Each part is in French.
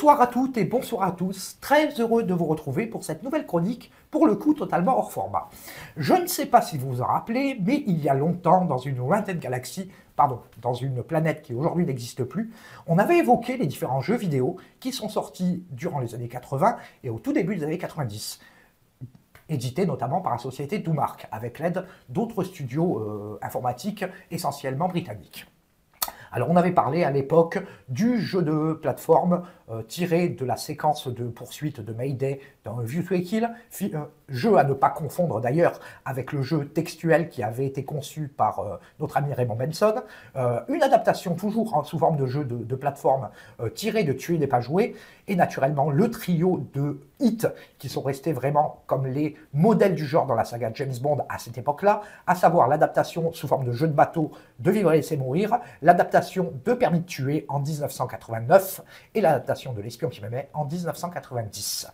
Bonsoir à toutes et bonsoir à tous, très heureux de vous retrouver pour cette nouvelle chronique, pour le coup totalement hors format. Je ne sais pas si vous vous en rappelez, mais il y a longtemps, dans une lointaine galaxie, dans une planète qui aujourd'hui n'existe plus, on avait évoqué les différents jeux vidéo qui sont sortis durant les années 80 et au tout début des années 90. Édité notamment par la société Doumark, avec l'aide d'autres studios informatiques essentiellement britanniques. Alors on avait parlé à l'époque du jeu de plateforme tiré de la séquence de poursuite de Mayday dans View to a Kill, jeu à ne pas confondre d'ailleurs avec le jeu textuel qui avait été conçu par notre ami Raymond Benson, une adaptation toujours sous forme de jeu de plateforme tiré de Tuer n'est pas joué, et naturellement le trio de hits qui sont restés vraiment comme les modèles du genre dans la saga James Bond à cette époque-là, à savoir l'adaptation sous forme de jeu de bateau de Vivre et laisser mourir, l'adaptation de Permis de tuer en 1989 et l'adaptation de L'espion qui m'aimait en 1990.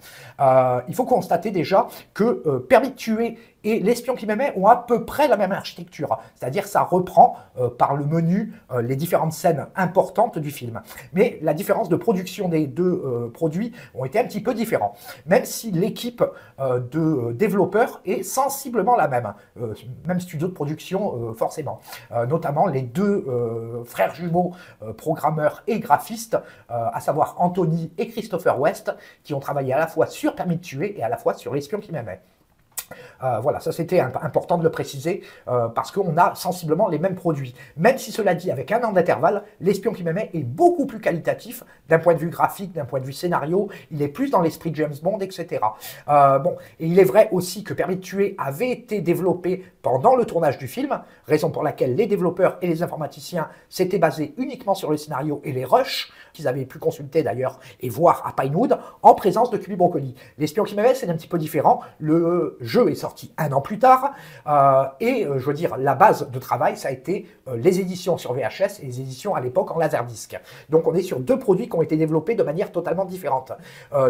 Il faut constater déjà que Permis de tuer et L'espion qui m'aimait ont à peu près la même architecture, c'est-à-dire ça reprend par le menu les différentes scènes importantes du film. Mais la différence de production des deux produits ont été un petit peu différents, même si l'équipe de développeurs est sensiblement la même, même studio de production forcément, notamment les deux frères jumeaux programmeurs et graphistes, à savoir Anthony et Christopher West, qui ont travaillé à la fois sur Permis de tuer et à la fois sur L'espion qui m'aimait. Voilà, ça c'était important de le préciser parce qu'on a sensiblement les mêmes produits. Même si cela dit, avec un an d'intervalle, L'espion qui m'aimait est beaucoup plus qualitatif d'un point de vue graphique, d'un point de vue scénario, il est plus dans l'esprit de James Bond, etc. Et il est vrai aussi que Permis de tuer avait été développé pendant le tournage du film, raison pour laquelle les développeurs et les informaticiens s'étaient basés uniquement sur le scénario et les rushs, qu'ils avaient pu consulter d'ailleurs et voir à Pinewood, en présence de Cubi Broccoli. L'espion qui m'aimait, c'est un petit peu différent. Le jeu est sorti un an plus tard, je veux dire, la base de travail, ça a été les éditions sur VHS et les éditions à l'époque en laserdisc. Donc on est sur deux produits qui ont été développés de manière totalement différente.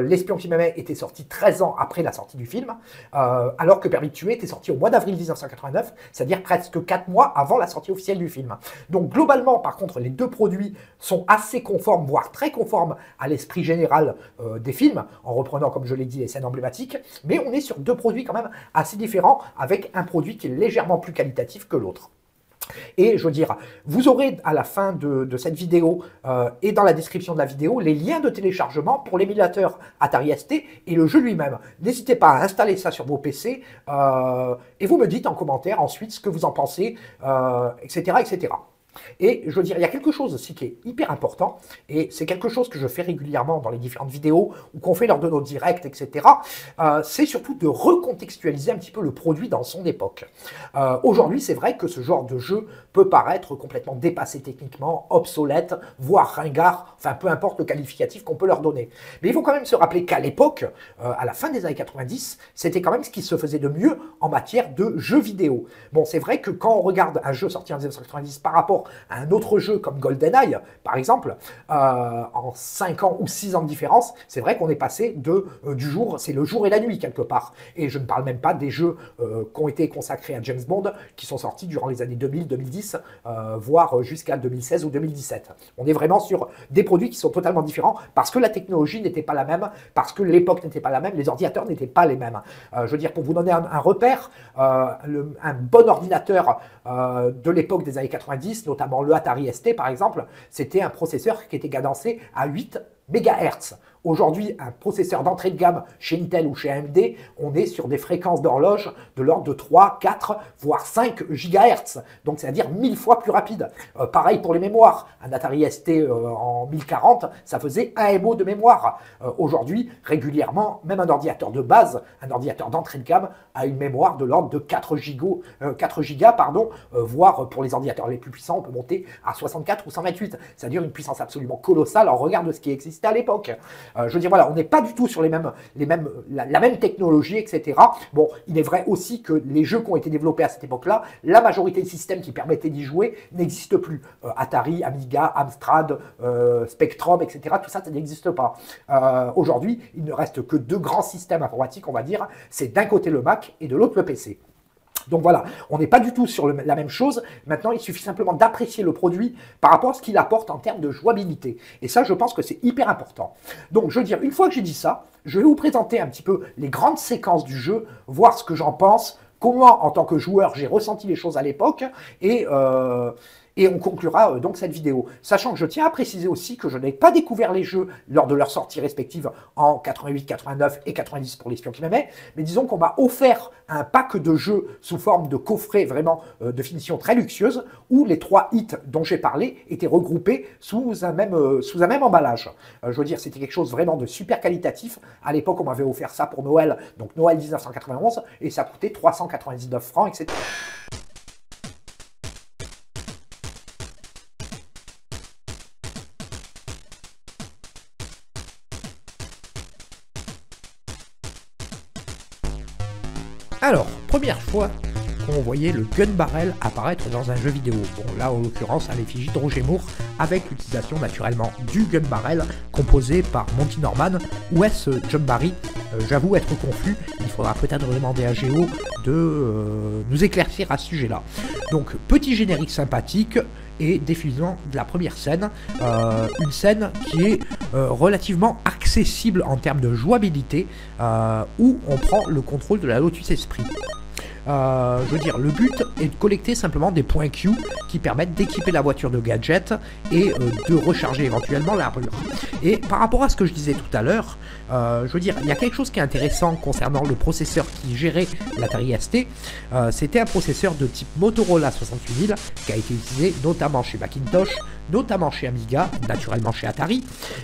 L'espion qui m'aimait était sorti 13 ans après la sortie du film, alors que Permis de tuer était sorti au mois d'avril 1989, c'est-à-dire presque 4 mois avant la sortie officielle du film. Donc globalement, par contre, les deux produits sont assez conformes, voire très conformes à l'esprit général des films, en reprenant, comme je l'ai dit, les scènes emblématiques, mais on est sur deux produits quand même assez différents, avec un produit qui est légèrement plus qualitatif que l'autre. Et je veux dire, vous aurez à la fin de cette vidéo et dans la description de la vidéo les liens de téléchargement pour l'émulateur Atari ST et le jeu lui-même. N'hésitez pas à installer ça sur vos PC et vous me dites en commentaire ensuite ce que vous en pensez, etc., etc. Et je veux dire, il y a quelque chose aussi qui est hyper important, et c'est quelque chose que je fais régulièrement dans les différentes vidéos, ou qu'on fait lors de nos directs, etc. C'est surtout de recontextualiser un petit peu le produit dans son époque. Aujourd'hui, c'est vrai que ce genre de jeu peut paraître complètement dépassé techniquement, obsolète, voire ringard, enfin peu importe le qualificatif qu'on peut leur donner. Mais il faut quand même se rappeler qu'à l'époque, à la fin des années 90, c'était quand même ce qui se faisait de mieux en matière de jeux vidéo. Bon, c'est vrai que quand on regarde un jeu sorti en 1990 par rapport à un autre jeu comme GoldenEye, par exemple, en 5 ans ou 6 ans de différence, c'est vrai qu'on est passé du jour, c'est le jour et la nuit quelque part. Et je ne parle même pas des jeux qui ont été consacrés à James Bond, qui sont sortis durant les années 2000, 2010, voire jusqu'à 2016 ou 2017. On est vraiment sur des produits qui sont totalement différents, parce que la technologie n'était pas la même, parce que l'époque n'était pas la même, les ordinateurs n'étaient pas les mêmes. Je veux dire, pour vous donner un repère, un bon ordinateur de l'époque des années 90, notamment le Atari ST par exemple, c'était un processeur qui était cadencé à 8 MHz. Aujourd'hui, un processeur d'entrée de gamme chez Intel ou chez AMD, on est sur des fréquences d'horloge de l'ordre de 3, 4, voire 5 GHz. Donc, c'est-à-dire 1000 fois plus rapide. Pareil pour les mémoires. Un Atari ST en 1040, ça faisait 1 MO de mémoire. Aujourd'hui, régulièrement, même un ordinateur de base, un ordinateur d'entrée de gamme, a une mémoire de l'ordre de 4 gigas, voire pour les ordinateurs les plus puissants, on peut monter à 64 ou 128. C'est-à-dire une puissance absolument colossale en regard de ce qui existait à l'époque. Je veux dire, voilà, on n'est pas du tout sur la même technologie, etc. Bon, il est vrai aussi que les jeux qui ont été développés à cette époque-là, la majorité des systèmes qui permettaient d'y jouer n'existent plus. Atari, Amiga, Amstrad, Spectrum, etc. Tout ça, ça n'existe pas. Aujourd'hui, il ne reste que deux grands systèmes informatiques, on va dire. C'est d'un côté le Mac et de l'autre le PC. Donc voilà, on n'est pas du tout sur la même chose. Maintenant, il suffit simplement d'apprécier le produit par rapport à ce qu'il apporte en termes de jouabilité. Et ça, je pense que c'est hyper important. Donc, je veux dire, une fois que j'ai dit ça, je vais vous présenter un petit peu les grandes séquences du jeu, voir ce que j'en pense, comment, en tant que joueur, j'ai ressenti les choses à l'époque, et on conclura donc cette vidéo. Sachant que je tiens à préciser aussi que je n'ai pas découvert les jeux lors de leur sortie respective en 88, 89 et 90 pour l'espion qui m'aimait, mais disons qu'on m'a offert un pack de jeux sous forme de coffret vraiment de finition très luxueuse, où les 3 hits dont j'ai parlé étaient regroupés sous un même emballage. Je veux dire, c'était quelque chose vraiment de super qualitatif. À l'époque, on m'avait offert ça pour Noël, donc Noël 1991, et ça coûtait 399 francs, etc. Alors, première fois qu'on voyait le gun barrel apparaître dans un jeu vidéo. Bon, là, en l'occurrence, à l'effigie de Roger Moore, avec l'utilisation naturellement du gun barrel composé par Monty Norman. Ou est-ce John Barry? J'avoue être confus, il faudra peut-être demander à Géo de nous éclaircir à ce sujet-là. Donc, petit générique sympathique et définition de la première scène, une scène qui est relativement accessible en termes de jouabilité, où on prend le contrôle de la Lotus Esprit. Je veux dire, le but est de collecter simplement des points Q qui permettent d'équiper la voiture de gadgets et de recharger éventuellement l'armure. Et par rapport à ce que je disais tout à l'heure, je veux dire, il y a quelque chose qui est intéressant concernant le processeur qui gérait l'Atari ST. C'était un processeur de type Motorola 68000 qui a été utilisé notamment chez Macintosh, notamment chez Amiga, naturellement chez Atari,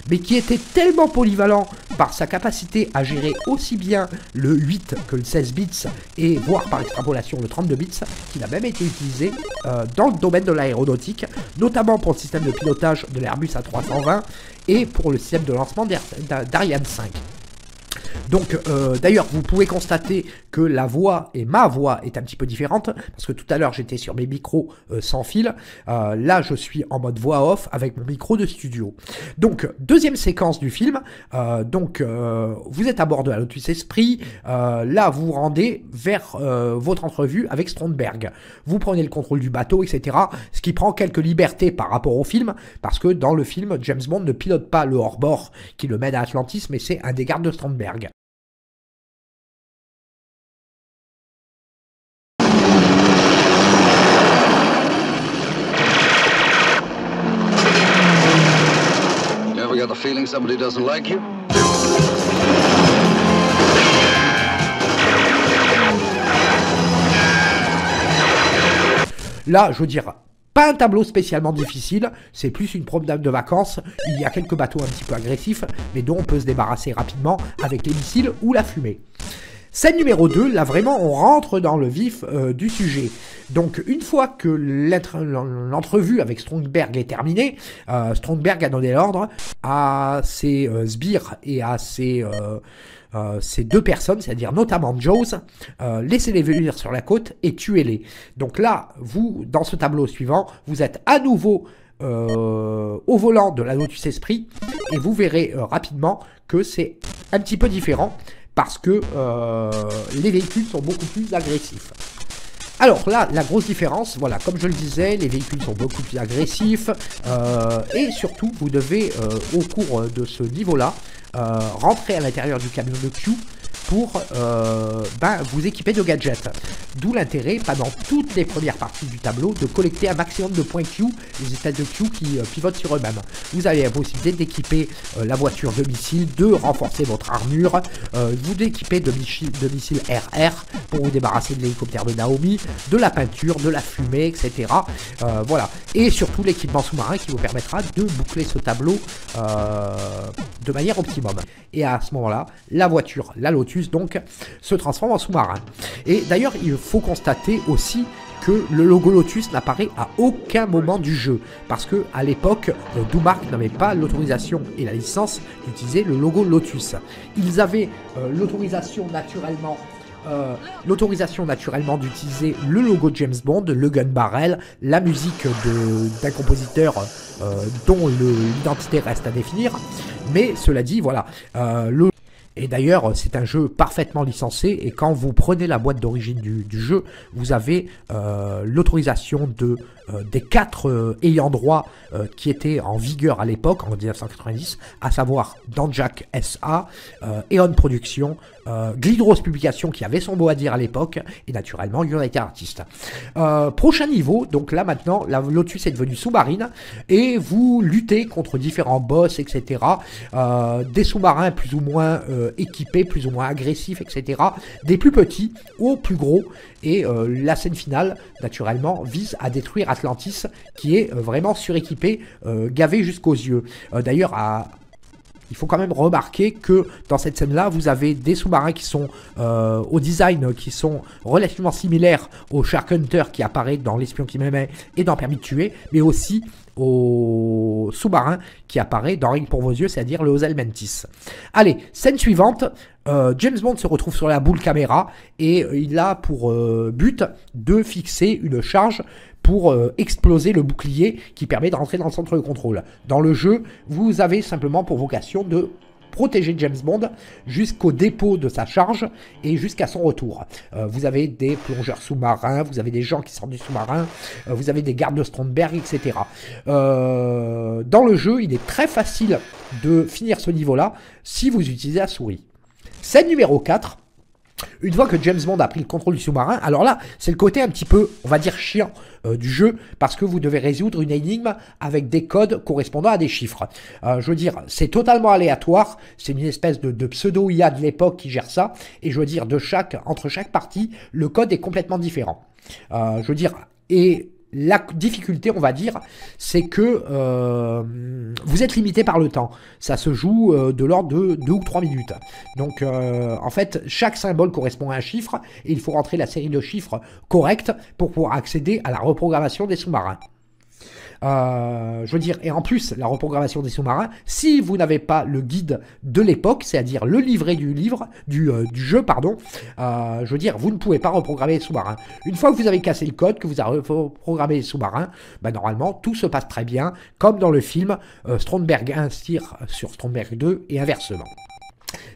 mais qui était tellement polyvalent par sa capacité à gérer aussi bien le 8 que le 16 bits et voire par extrapolation le 32 bits, qu'il a même été utilisé dans le domaine de l'aéronautique, notamment pour le système de pilotage de l'Airbus A320 et pour le système de lancement d'Ariane 5. Donc d'ailleurs vous pouvez constater que la voix et ma voix est un petit peu différente parce que tout à l'heure j'étais sur mes micros sans fil, là je suis en mode voix off avec mon micro de studio. Donc deuxième séquence du film, vous êtes à bord de la Lotus Esprit, là vous vous rendez vers votre entrevue avec Stromberg, vous prenez le contrôle du bateau, etc. Ce qui prend quelques libertés par rapport au film parce que dans le film James Bond ne pilote pas le hors-bord qui le mène à Atlantis, mais c'est un des gardes de Stromberg. Ever got the feeling somebody doesn't like you? Là, je veux dire, pas un tableau spécialement difficile, c'est plus une promenade de vacances. Il y a quelques bateaux un petit peu agressifs, mais dont on peut se débarrasser rapidement avec les missiles ou la fumée. Scène numéro 2, là vraiment on rentre dans le vif du sujet. Donc une fois que l'entrevue avec Stromberg est terminée, Stromberg a donné l'ordre à ses sbires et à ces 2 personnes, c'est-à-dire notamment Jaws, laissez-les venir sur la côte et tuez-les. Donc là, vous, dans ce tableau suivant, vous êtes à nouveau au volant de la Lotus Esprit et vous verrez rapidement que c'est un petit peu différent parce que les véhicules sont beaucoup plus agressifs. Alors là, la grosse différence, voilà, comme je le disais, les véhicules sont beaucoup plus agressifs et surtout, vous devez, au cours de ce niveau-là, rentrer à l'intérieur du camion de Q pour vous équiper de gadgets. D'où l'intérêt, pendant toutes les premières parties du tableau, de collecter un maximum de points Q, les espèces de Q qui pivotent sur eux-mêmes. Vous avez la possibilité d'équiper la voiture de missiles, de renforcer votre armure, vous d'équiper de missiles RR pour vous débarrasser de l'hélicoptère de Naomi, de la peinture, de la fumée, etc. Voilà. Et surtout l'équipement sous-marin qui vous permettra de boucler ce tableau de manière optimum. Et à ce moment-là, la voiture, la Lotus, donc, se transforme en sous-marin. Et d'ailleurs, il faut constater aussi que le logo Lotus n'apparaît à aucun moment du jeu, parce que à l'époque, Doumark n'avait pas l'autorisation et la licence d'utiliser le logo Lotus. Ils avaient l'autorisation naturellement d'utiliser le logo James Bond, le gun barrel, la musique d'un compositeur dont l'identité reste à définir, mais cela dit, voilà, Et d'ailleurs, c'est un jeu parfaitement licencié, et quand vous prenez la boîte d'origine du jeu, vous avez l'autorisation des 4 ayants droit qui étaient en vigueur à l'époque, en 1990, à savoir Danjak SA, Eon Productions, Glidros Publications qui avait son mot à dire à l'époque, et naturellement United Artists. Prochain niveau, donc là maintenant, la Lotus est devenue sous-marine, et vous luttez contre différents boss, etc. Des sous-marins plus ou moins équipés, plus ou moins agressifs, etc. Des plus petits aux plus gros, et la scène finale, naturellement, vise à détruire Atlantis, qui est vraiment suréquipé, gavé jusqu'aux yeux. D'ailleurs, il faut quand même remarquer que dans cette scène-là, vous avez des sous-marins qui sont au design, qui sont relativement similaires au Shark Hunter qui apparaît dans L'espion qui m'aimait et dans Permis de tuer, mais aussi au sous-marin qui apparaît dans Ring pour vos yeux, c'est-à-dire le Osel Mentis. Allez, scène suivante, James Bond se retrouve sur la boule caméra et il a pour but de fixer une charge pour exploser le bouclier qui permet de rentrer dans le centre de contrôle. Dans le jeu, vous avez simplement pour vocation de protéger James Bond jusqu'au dépôt de sa charge et jusqu'à son retour. Vous avez des plongeurs sous-marins, vous avez des gens qui sortent du sous-marin, vous avez des gardes de Stromberg, etc. Dans le jeu, il est très facile de finir ce niveau-là si vous utilisez la souris. Scène numéro 4. Une fois que James Bond a pris le contrôle du sous-marin, alors là, c'est le côté un petit peu, on va dire, chiant du jeu, parce que vous devez résoudre une énigme avec des codes correspondant à des chiffres. Je veux dire, c'est totalement aléatoire, c'est une espèce de pseudo-IA de l'époque qui gère ça, et je veux dire, entre chaque partie, le code est complètement différent. Je veux dire, et la difficulté, on va dire, c'est que vous êtes limité par le temps. Ça se joue de l'ordre de 2 ou 3 minutes. Donc, en fait, chaque symbole correspond à un chiffre et il faut rentrer la série de chiffres correcte pour pouvoir accéder à la reprogrammation des sous-marins. Je veux dire, et en plus, la reprogrammation des sous-marins, si vous n'avez pas le guide de l'époque, c'est-à-dire le livret du jeu, pardon, je veux dire, vous ne pouvez pas reprogrammer les sous-marins. Une fois que vous avez cassé le code, que vous avez reprogrammé les sous-marins, bah, normalement, tout se passe très bien, comme dans le film Stromberg 1 tire sur Stromberg 2 et inversement.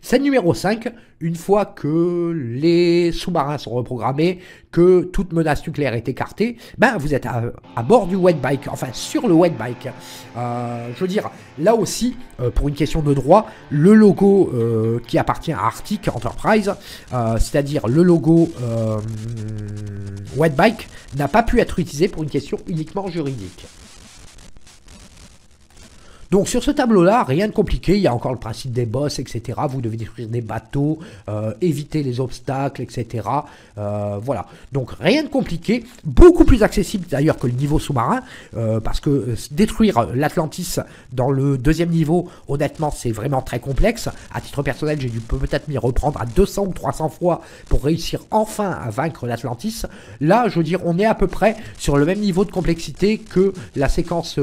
Scène numéro 5, une fois que les sous-marins sont reprogrammés, que toute menace nucléaire est écartée, ben vous êtes à bord du wet bike, enfin sur le wet bike. Je veux dire, là aussi, pour une question de droit, le logo qui appartient à Arctic Enterprise, c'est-à-dire le logo wet bike, n'a pas pu être utilisé pour une question uniquement juridique. Donc sur ce tableau-là, rien de compliqué, il y a encore le principe des boss, etc. Vous devez détruire des bateaux, éviter les obstacles, etc. Voilà, donc rien de compliqué, beaucoup plus accessible d'ailleurs que le niveau sous-marin, parce que détruire l'Atlantis dans le deuxième niveau, honnêtement, c'est vraiment très complexe. À titre personnel, j'ai dû peut-être m'y reprendre à 200 ou 300 fois pour réussir enfin à vaincre l'Atlantis. Là, je veux dire, on est à peu près sur le même niveau de complexité que la séquence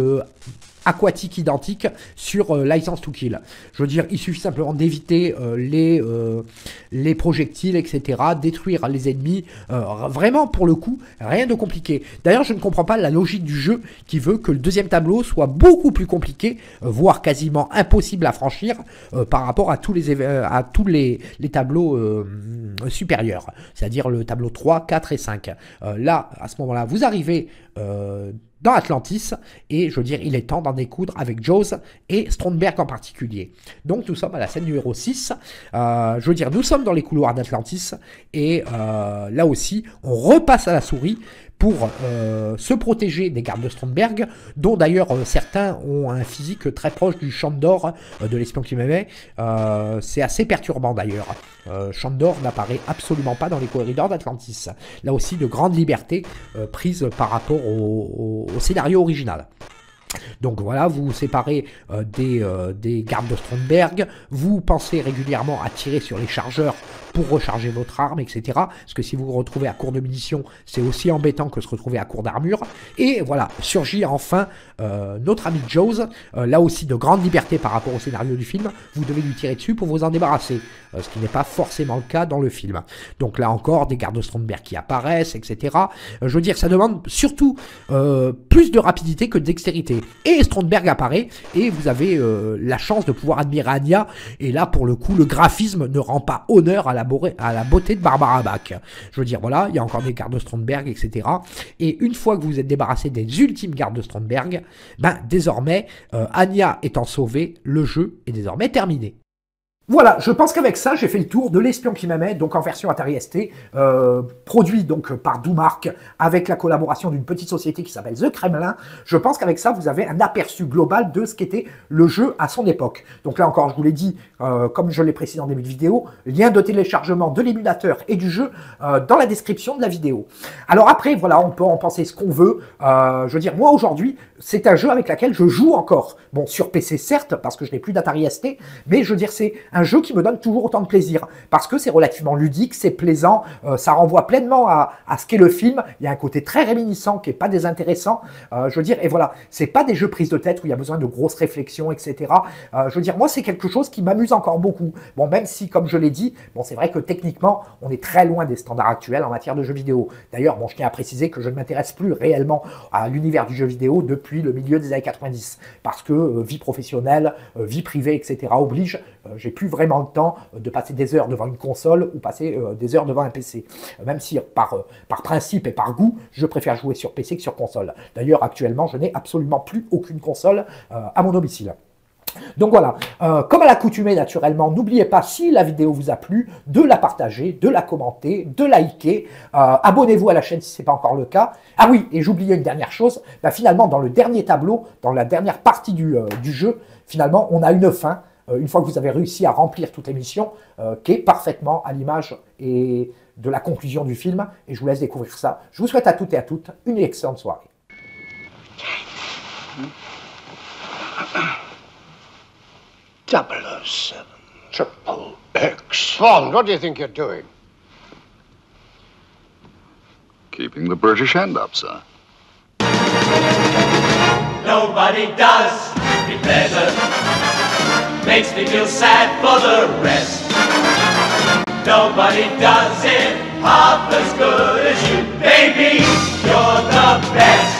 aquatique identique sur License to Kill. Je veux dire, il suffit simplement d'éviter les projectiles, etc., détruire les ennemis. Vraiment, pour le coup, rien de compliqué. D'ailleurs, je ne comprends pas la logique du jeu qui veut que le deuxième tableau soit beaucoup plus compliqué, voire quasiment impossible à franchir par rapport à tous les tableaux supérieurs, c'est-à-dire le tableau 3, 4 et 5. Là, à ce moment-là, vous arrivez dans Atlantis, et je veux dire, il est temps d'en découdre avec Jaws et Stromberg en particulier. Donc nous sommes à la scène numéro 6, je veux dire, nous sommes dans les couloirs d'Atlantis, et là aussi, on repasse à la souris pour se protéger des gardes de Stromberg, dont d'ailleurs certains ont un physique très proche du Shandor de L'espion qui m'aimait. C'est assez perturbant d'ailleurs. Shandor n'apparaît absolument pas dans les corridors d'Atlantis. Là aussi, de grandes libertés prises par rapport au scénario original. Donc voilà, vous vous séparez des gardes de Stromberg, vous pensez régulièrement à tirer sur les chargeurs pour recharger votre arme, etc. Parce que si vous vous retrouvez à court de munitions, c'est aussi embêtant que se retrouver à court d'armure. Et voilà, surgit enfin notre ami Jaws, là aussi de grande liberté par rapport au scénario du film. Vous devez lui tirer dessus pour vous en débarrasser, ce qui n'est pas forcément le cas dans le film. Donc là encore, des gardes Stromberg qui apparaissent, etc. Je veux dire, ça demande surtout plus de rapidité que de dextérité. Et Stromberg apparaît, et vous avez la chance de pouvoir admirer Anya, et là, pour le coup, le graphisme ne rend pas honneur à la beauté de Barbara Bach. Je veux dire, voilà, il y a encore des gardes de Stromberg, etc. Et une fois que vous êtes débarrassé des ultimes gardes de Stromberg, ben, désormais, Anya étant sauvée, le jeu est désormais terminé. Voilà, je pense qu'avec ça, j'ai fait le tour de L'espion qui m'aimait, donc en version Atari ST, produit donc par Doumark, avec la collaboration d'une petite société qui s'appelle The Kremlin. Je pense qu'avec ça, vous avez un aperçu global de ce qu'était le jeu à son époque. Donc là encore, je vous l'ai dit, comme je l'ai précisé en début de vidéo, lien de téléchargement de l'émulateur et du jeu dans la description de la vidéo. Alors après, voilà, on peut en penser ce qu'on veut. Je veux dire, moi aujourd'hui, c'est un jeu avec lequel je joue encore. Bon, sur PC certes, parce que je n'ai plus d'Atari ST, mais je veux dire, c'est un jeu qui me donne toujours autant de plaisir, parce que c'est relativement ludique, c'est plaisant, ça renvoie pleinement à ce qu'est le film. Il y a un côté très réminiscent qui est pas désintéressant, je veux dire, et voilà, c'est pas des jeux prises de tête où il y a besoin de grosses réflexions, etc. Je veux dire, moi, c'est quelque chose qui m'amuse encore beaucoup. Bon, même si, comme je l'ai dit, bon, c'est vrai que techniquement, on est très loin des standards actuels en matière de jeux vidéo. D'ailleurs, bon, je tiens à préciser que je ne m'intéresse plus réellement à l'univers du jeu vidéo depuis le milieu des années 90, parce que vie professionnelle, vie privée, etc. oblige, j'ai plus vraiment le temps de passer des heures devant une console ou passer des heures devant un PC. Même si par principe et par goût, je préfère jouer sur PC que sur console. D'ailleurs, actuellement, je n'ai absolument plus aucune console à mon domicile. Donc voilà, comme à l'accoutumée naturellement, n'oubliez pas, si la vidéo vous a plu, de la partager, de la commenter, de liker, abonnez-vous à la chaîne si ce n'est pas encore le cas. Ah oui, et j'oubliais une dernière chose, bah finalement dans le dernier tableau, dans la dernière partie du jeu, finalement on a une fin, une fois que vous avez réussi à remplir toutes les missions, qui est parfaitement à l'image et de la conclusion du film, et je vous laisse découvrir ça. Je vous souhaite à toutes et à toutes une excellente soirée. 007. Triple X. Bond, what do you think you're doing? Keeping the British hand up, sir. Nobody does me better. Makes me feel sad for the rest. Nobody does it half as good as you. Baby, you're the best.